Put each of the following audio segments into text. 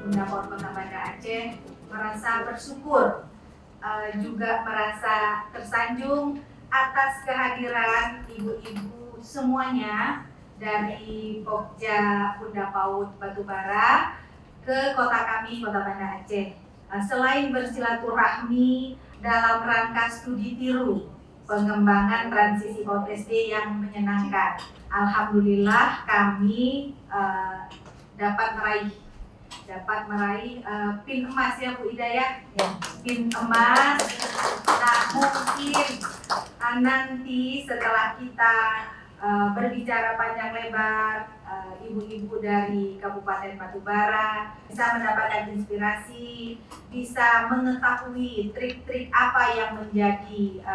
Bunda PAUD Kota Banda Aceh merasa bersyukur, juga merasa tersanjung atas kehadiran ibu-ibu semuanya dari Pokja Bunda PAUD Batubara ke kota kami, Kota Banda Aceh. Selain bersilaturahmi dalam rangka studi tiru pengembangan transisi PAUD SD yang menyenangkan, alhamdulillah kami dapat meraih pin emas ya Bu Hidayah, pin emas. Nah mungkin nanti setelah kita berbicara panjang lebar, ibu-ibu dari Kabupaten Batubara bisa mendapatkan inspirasi, bisa mengetahui trik-trik apa yang menjadi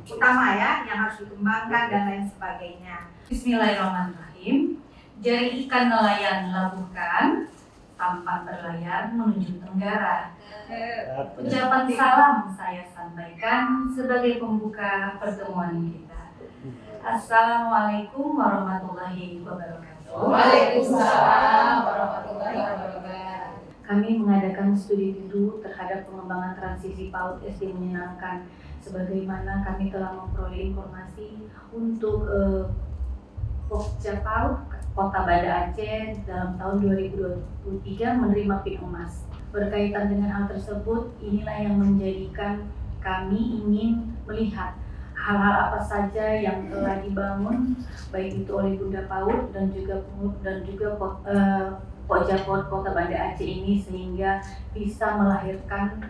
utama ya, yang harus dikembangkan dan lain sebagainya. Bismillahirrahmanirrahim. Jari ikan nelayan labuhkan, tampan berlayar menuju tenggara. Ucapan salam saya sampaikan sebagai pembuka pertemuan kita. Assalamualaikum warahmatullahi wabarakatuh. Waalaikumsalam warahmatullahi wabarakatuh. Kami mengadakan studi tiru terhadap pengembangan transisi PAUD SD menyenangkan. Sebagaimana kami telah memperoleh informasi untuk Pokja PAUD Kota Banda Aceh dalam tahun 2023 menerima pin emas. Berkaitan dengan hal tersebut, inilah yang menjadikan kami ingin melihat hal-hal apa saja yang telah dibangun baik itu oleh Bunda PAUD dan juga Pokja PAUD Kota Banda Aceh ini sehingga bisa melahirkan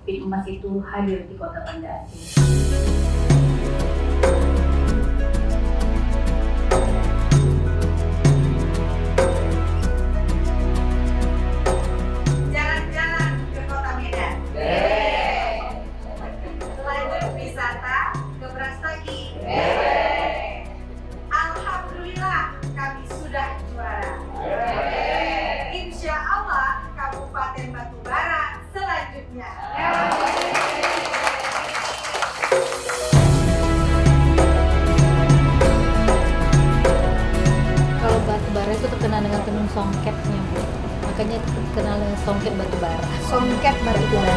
pin emas itu hadir di Kota Banda Aceh. Kalau Batubara itu terkenal dengan tenun songketnya, Bu. Makanya terkenal dengan songket Batubara. Songket Batubara.